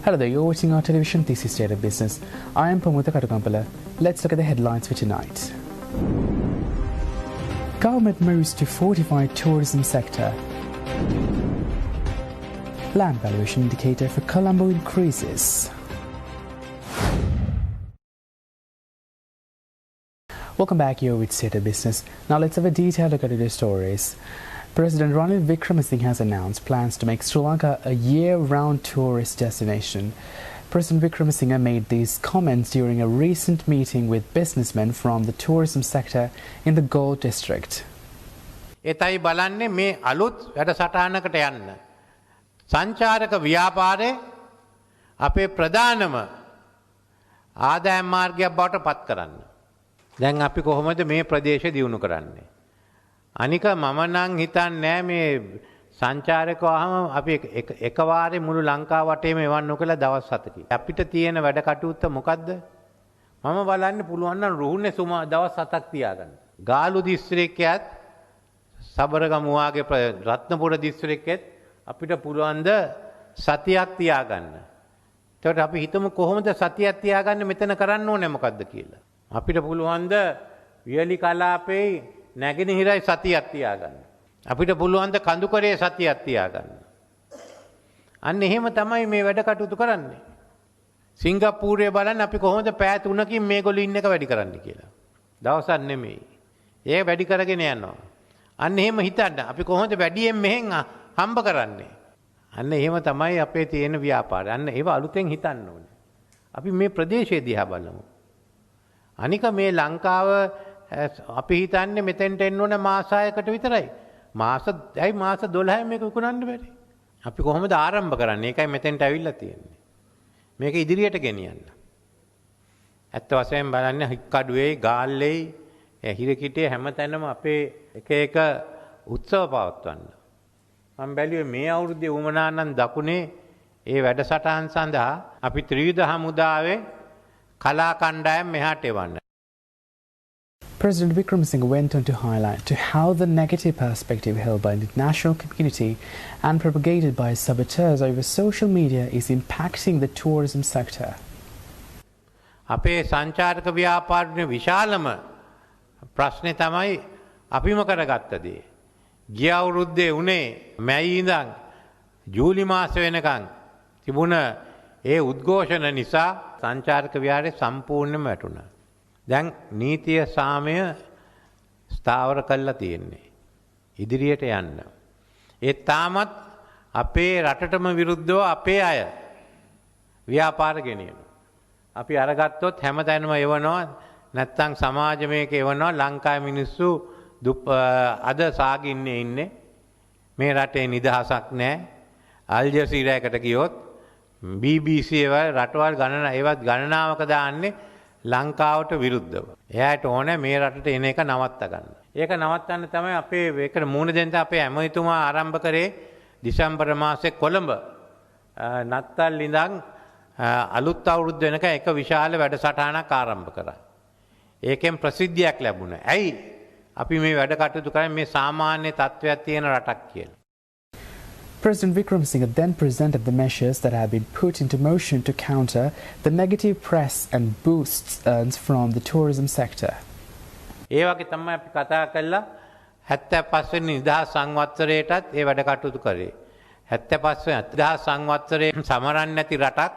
Hello there, you're watching our television. This is State of Business. I am Pamutha Karukampala. Let's look at the headlines for tonight. Government moves to fortify tourism sector. Land valuation indicator for Colombo increases. Welcome back, you're with State of Business. Now let's have a detailed look at today's stories. President Ranil Wickremesinghe has announced plans to make Sri Lanka a year-round tourist destination. President Wickremesinghe made these comments during a recent meeting with businessmen from the tourism sector in the Gold District. එතයි බලන්නේ මේ අලුත් වැඩසටහනකට යන්න. සංචාරක ව්‍යාපාරය අපේ ප්‍රධානම ආදායම් මාර්ගයක් බවට පත් කරන්න. දැන් අපි කොහොමද මේ ප්‍රදේශය දියුණු කරන්නේ? අනික මම නම් හිතන්නේ මේ සංචාරකව ආවම අපි එකවාරේ මුළු ලංකාව වටේම එවන්න කියලා දවස් 7කින්. අපිට තියෙන වැඩ කටයුත්ත මොකද්ද? මම බලන්නේ පුළුවන් නම් රුහුණේ දවස් 7ක් තියාගන්න. ගාලු දිස්ත්‍රික්කයත් සබරගමු වාගේ රත්නපුර දිස්ත්‍රික්කෙත් අපිට පුළුවන් ද සතියක් තියාගන්න. එතකොට අපි හිතමු කොහොමද සතියක් තියාගන්න මෙතන කරන්න ඕනේ මොකද්ද කියලා. අපිට පුළුවන් ද වියලි කලාපේ නැගෙනහිරයි සතියක් තියාගන්න. අපිට පුළුවන් ද කඳුකරේ සතියක් තියාගන්න. අන්න එහෙම තමයි මේ වැඩ කටයුතු කරන්නේ. සිංගප්පූරුවේ බලන්න අපි කොහොමද පැය 3කින් මේගොල්ලෝ ඉන්න එක වැඩි කරන්න කියලා. දවසක් නෙමෙයි. ඒක වැඩි කරගෙන යනවා. අන්න එහෙම හිතන්න. අපි කොහොමද වැඩියෙන් මෙහෙන් හම්බ කරන්නේ? අන්න එහෙම තමයි අපේ තියෙන ව්‍යාපාරය. අන්න ඒව අලුතෙන් හිතන්න ඕනේ. අපි මේ ප්‍රදේශය දිහා බලමු. අනික මේ ලංකාව අපි හිතන්නේ මෙතෙන්ට එන්න ඕන මාස 6කට විතරයි. මාස 12යි මේක විකුණන්න බැරි. අපි කොහොමද ආරම්භ කරන්නේ? ඒකයි මෙතෙන්ට ඇවිල්ලා තියෙන්නේ. මේක ඉදිරියට ගෙනියන්න. ඇත්ත වශයෙන්ම බලන්නේ හික්කඩුවේ, ගාල්ලේ, හිරකිටියේ හැමතැනම අපේ එක උත්සව පවත්වන්න. මම බැලුවේ මේ අවුරුද්දේ උමනා නම් දකුණේ ඒ වැඩසටහන් සඳහා අපි ත්‍රිවිධ හමුදාවේ කලා කණ්ඩායම් මෙහාට එවන්න. President Wickremesinghe went on to highlight to how the negative perspective held by the international community and propagated by saboteurs over social media is impacting the tourism sector. අපේ සංචාරක ව්‍යාපාරයේ විශාලම ප්‍රශ්නේ තමයි අපිම කරගත්ත දේ. ගිය අවුරුද්දේ උනේ මැයි ඉඳන් ජූලි මාස වෙනකන් තිබුණ ඒ උද්ඝෝෂණ නිසා සංචාරක විහාරය සම්පූර්ණයෙන්ම වැටුණා. දැන් නීතිය සාමය ස්ථාවර කළා තියෙන්නේ. ඉදිරියට යන්න. ඒ තාමත් අපේ රටටම විරුද්ධව අපේ අය ව්‍යාපාර ගෙනියනවා. අපි අරගත්තොත් හැමතැනම එවනවා. නැත්තම් සමාජ මේක එවනවා. ලංකාවේ මිනිස්සු අද සාගින්නේ ඉන්නේ. මේ රටේ නිදහසක් නැහැ. අල් ජසීරා එකට ගියොත් BBC රටවල් ඒවත් ගණනාවක දාන්නේ ලංකාවට විරුද්ධව. එයාට ඕනේ මේ රටට එන එක නවත්ත ගන්න. ඒක නවත්තන්න තමයි අපේ ඒකට මූණ දෙන්න අපේ ඇමතිතුමා ආරම්භ කරේ දෙසැම්බර් මාසේ කොළඹ නත්තල් ඉඳන් අලුත් අවුරුද්ද වෙනකන් එක විශාල වැඩසටහනක් ආරම්භ කරා. ඒකෙන් ප්‍රසිද්ධියක් ලැබුණා. ඇයි අපි මේ වැඩ කටයුතු කරන්නේ මේ සාමාන්‍ය තත්ත්වයක් තියෙන රටක් කියලා. President Wickremesinghe then presented the measures that have been put into motion to counter the negative press and boosts earns from the tourism sector. ඒ වගේ තමයි අපි කතා කළා 75 වෙනි නිදහස් සංවත්සරයටත් ඒ වැඩ කටයුතු කරේ. 75 වෙනි නිදහස් සංවත්සරයේ සමරන්නේ නැති රටක්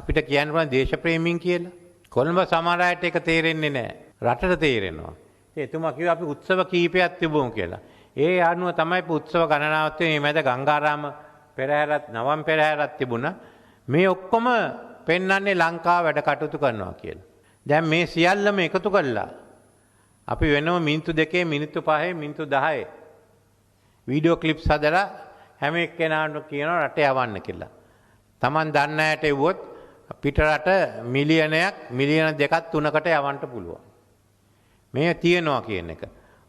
අපිට කියන්න පුළුවන් දේශප්‍රේමීන් කියලා. කොළඹ සමහර අයට ඒක තේරෙන්නේ නැහැ. රටට තේරෙනවා. එතුමා කිව්වා අපි උත්සව කීපයක් තිබුණු කියලා. ඒ අනුව තමයි උත්සව ගණනාවක් තියෙන්නේ. මේ මැද ගංගාරාම පෙරහැරත් නවම් පෙරහැරත් තිබුණා. මේ ඔක්කොම පෙන්වන්නේ ලංකාව වැඩ කටයුතු කරනවා කියලා. දැන් මේ සියල්ලම එකතු කළා. අපි වෙනම මිනිත්තු 2 මිනිත්තු 5 මිනිත්තු 10 වීඩියෝ ක්ලිප්ස් හදලා හැම එක්කෙනාට කියනවා රට යවන්න කියලා. Taman දන්න ඇයට එවුවොත් පිට රට මිලියනයක් මිලියන 2ක් 3කට යවන්න පුළුවන්. මේ තියනවා කියන එක.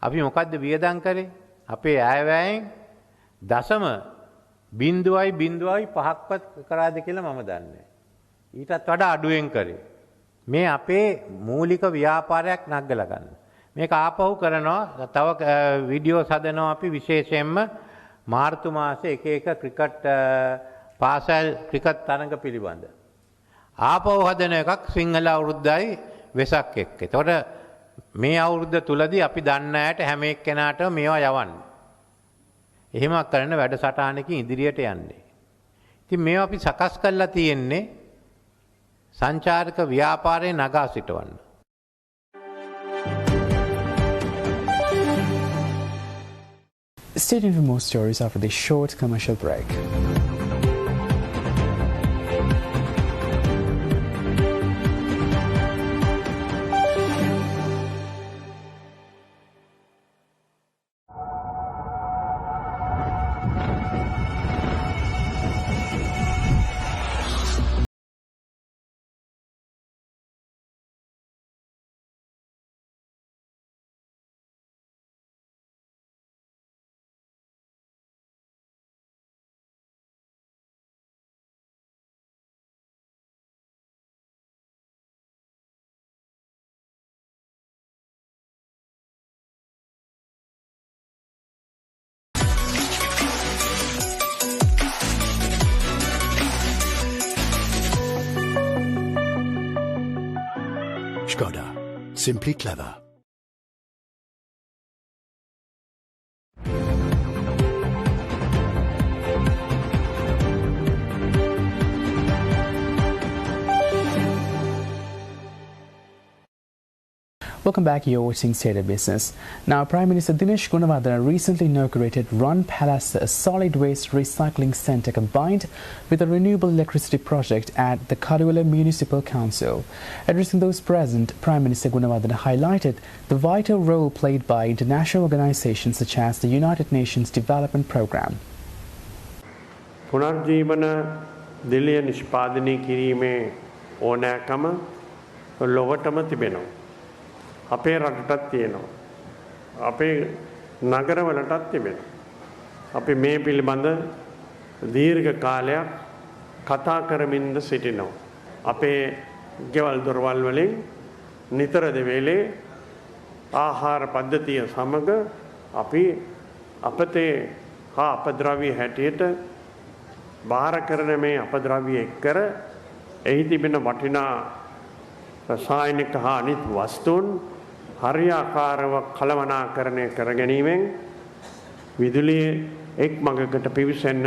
අපි මොකද්ද වියදම් කරේ? අපේ ආයවැයෙන් දශම 0.05ක්වත් කරාද කියලා මම දන්නේ. ඊටත් වඩා අඩුවෙන් කරේ. මේ අපේ මූලික ව්‍යාපාරයක් නගලා ගන්න. මේක ආපහු කරනවා. තව වීඩියෝස් හදනවා අපි විශේෂයෙන්ම මාර්තු මාසේ එක ක්‍රිකට් පාසල් ක්‍රිකට් තරඟ පිළිබඳ. ආපහු හදන එකක් සිංහල අවුරුද්දයි වෙසක් එක්ක. එතකොට මේ අවුරුද්ද තුලදී අපි දන්න ඇයට හැම එක්කෙනාටම මේවා යවන්න. එහෙම කරන වැඩසටහනකින් ඉදිරියට යන්නේ. ඉතින් මේවා අපි සකස් කරලා තියෙන්නේ සංචාරක ව්‍යාපාරයේ නගා සිටවන්න. Stay tuned for more stories after this short commercial break. Skoda. Simply clever. Welcome back, you're watching State of Business. Now, Prime Minister Dinesh Gunawardena recently inaugurated Run Palace, a solid waste recycling centre combined with a renewable electricity project at the Kadewala Municipal Council. Addressing those present, Prime Minister Gunawardena highlighted the vital role played by international organisations such as the United Nations Development Programme. පුනර්ජීවන දිලිය නිෂ්පාදනය කිරීමේ ඕනෑකම ලොවටම තිබෙනවා. අපේ රටටත් තියෙනවා. අපේ නගරවලටත් තිබෙනවා. අපි මේ පිළිබඳ දීර්ඝ කාලයක් කතා කරමින්ද සිටිනවා. අපේ ගෙවල් දොරවල් වලින් නිතර දෙවේලේ ආහාර පද්ධතිය සමග අපි අපතේ හා අපද්‍රව්‍ය හැටියට බාර කරන මේ අපද්‍රව්‍ය එක්කර එහි තිබෙන වටිනා රසායනික හා අනිත් වස්තුන් හරියාකාරව කළමනාකරණය කර ගැනීමෙන් විදුලිය එක් මඟකට පිවිසෙන්න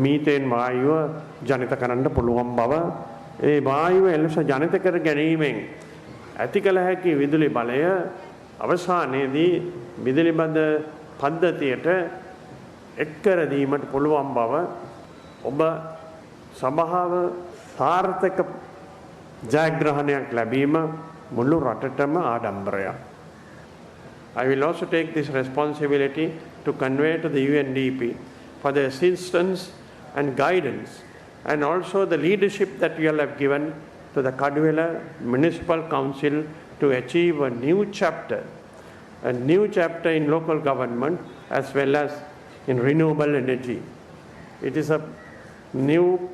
මීතේන් වායුව ජනිත කරන්න පුළුවන් බව ඒ වායුව එලෙස ජනිත කර ගැනීමෙන් ඇති කළ හැකි විදුලි බලය අවසානයේදී විදුලි බඳ පද්ධතියට එක් කර දීමට පුළුවන් බව ඔබ සභාව සාර්ථක ජයග්‍රහණයක් ලැබීම මුළු රටටම ආඩම්බරයක්. I will also take this responsibility to convey to the UNDP for the assistance and guidance and also the leadership that you all have given to the Kadewala Municipal Council to achieve a new chapter in local government as well as in renewable energy. It is a new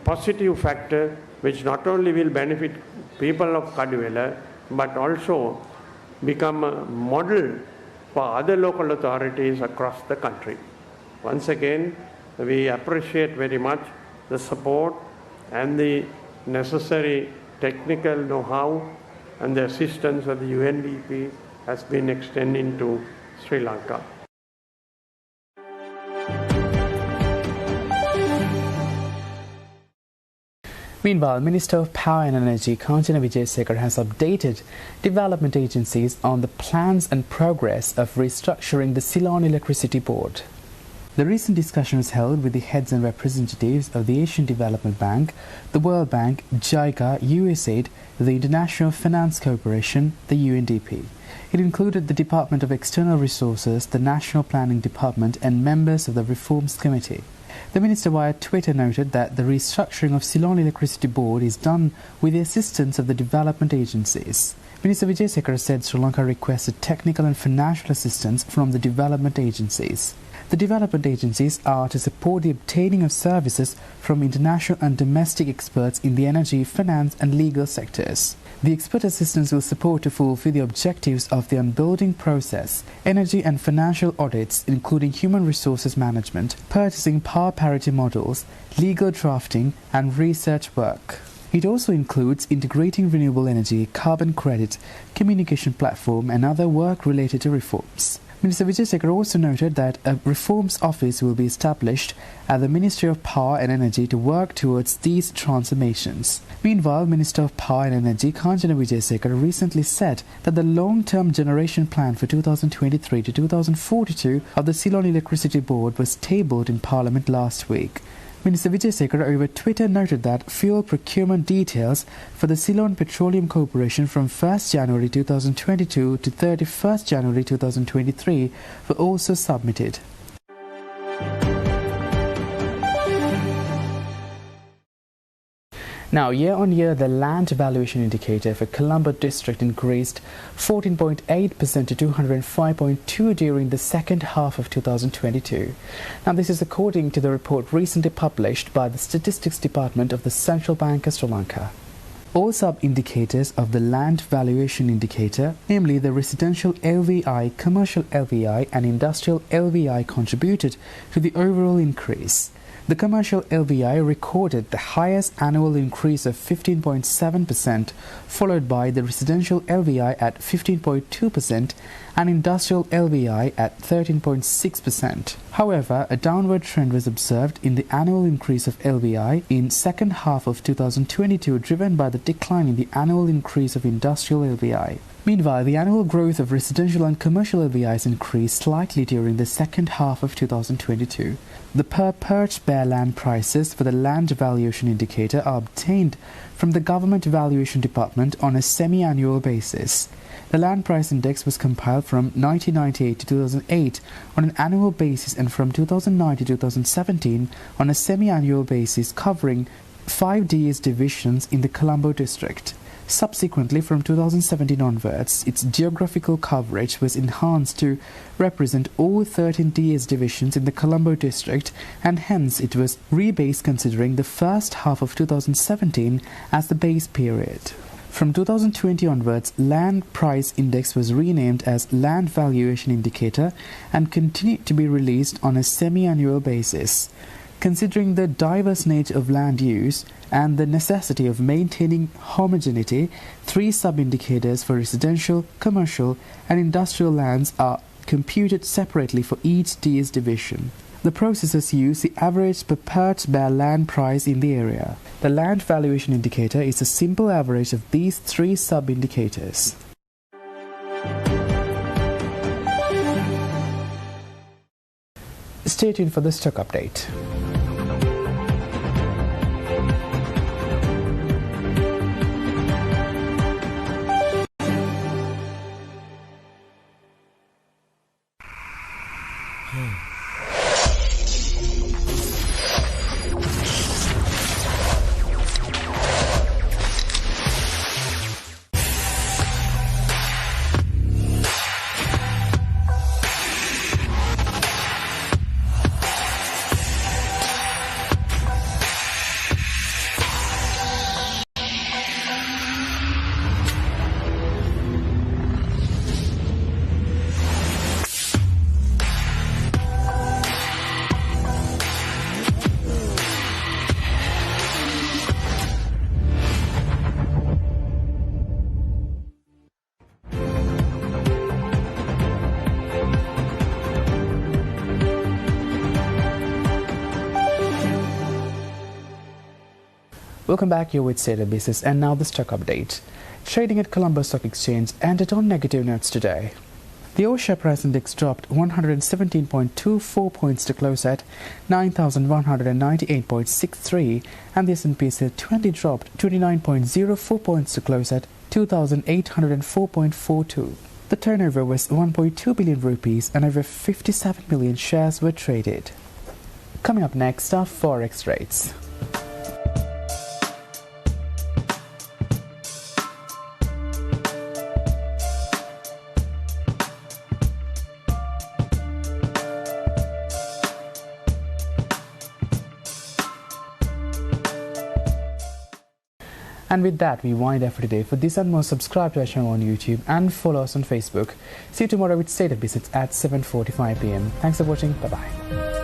positive factor which not only will benefit people of Kadewala but also become a model for other local authorities across the country. Once again, we appreciate very much the support and the necessary technical know-how and the assistance of the UNDP has been extended to Sri Lanka. Meanwhile, Minister of Power and Energy Kanchana Wijesekar has updated development agencies on the plans and progress of restructuring the Ceylon Electricity Board. The recent discussion was held with the heads and representatives of the Asian Development Bank, the World Bank, JICA, USAID, the International Finance Corporation, the UNDP. It included the Department of External Resources, the National Planning Department and members of the Reforms Committee. The minister via Twitter noted that the restructuring of Ceylon Electricity Board is done with the assistance of the development agencies. Minister Wijesekar said Sri Lanka requested technical and financial assistance from the development agencies. The development agencies are to support the obtaining of services from international and domestic experts in the energy, finance and legal sectors. The expert assistance will support to fulfill the objectives of the onboarding process, energy and financial audits, including human resources management, purchasing power parity models, legal drafting, and research work. It also includes integrating renewable energy, carbon credit, communication platform, and other work related to reforms. Minister Wijesekhara also noted that a reforms office will be established at the Ministry of Power and Energy to work towards these transformations. Meanwhile, Minister of Power and Energy Kanjana Wijesekhara recently said that the long-term generation plan for 2023 to 2042 of the Ceylon Electricity Board was tabled in Parliament last week. Minister Wijesekhara over Twitter noted that fuel procurement details for the Ceylon Petroleum Corporation from 1st January 2022 to 31st January 2023 were also submitted. Now, year on year, the land valuation indicator for Colombo district increased 14.8% to 205.2 during the second half of 2022. Now, this is according to the report recently published by the Statistics Department of the Central Bank of Sri Lanka. All sub-indicators of the land valuation indicator, namely the residential LVI, commercial LVI and industrial LVI, contributed to the overall increase. The commercial LVI recorded the highest annual increase of 15.7%, followed by the residential LVI at 15.2% and industrial LVI at 13.6%. However, a downward trend was observed in the annual increase of LVI in second half of 2022, driven by the decline in the annual increase of industrial LVI. Meanwhile, the annual growth of residential and commercial LVIs increased slightly during the second half of 2022. The per-perch bare land prices for the land valuation indicator are obtained from the Government Valuation Department on a semi-annual basis. The land price index was compiled from 1998 to 2008 on an annual basis and from 2009 to 2017 on a semi-annual basis, covering 5 DS divisions in the Colombo district. Subsequently, from 2017 onwards, its geographical coverage was enhanced to represent all 13 DS divisions in the Colombo district, and hence it was rebased considering the first half of 2017 as the base period. From 2020 onwards, Land Price Index was renamed as Land Valuation Indicator and continued to be released on a semi-annual basis. Considering the diverse nature of land use and the necessity of maintaining homogeneity, 3 sub-indicators for residential, commercial and industrial lands are computed separately for each DS division. The processors use the average per perch bare land price in the area. The land valuation indicator is a simple average of these 3 sub-indicators. Stay tuned for the stock update. Welcome back, you're with State of Business, and now the stock update. Trading at Colombo Stock Exchange ended on negative notes today. The all-share price index dropped 117.24 points to close at 9,198.63, and the S&P 20 dropped 29.04 points to close at 2,804.42. The turnover was 1.2 billion rupees and over 57 million shares were traded. Coming up next are Forex rates. And with that, we wind up for today. For this and more, subscribe to our channel on YouTube and follow us on Facebook. See you tomorrow with State of Business at 7:45 p.m. Thanks for watching. Bye-bye.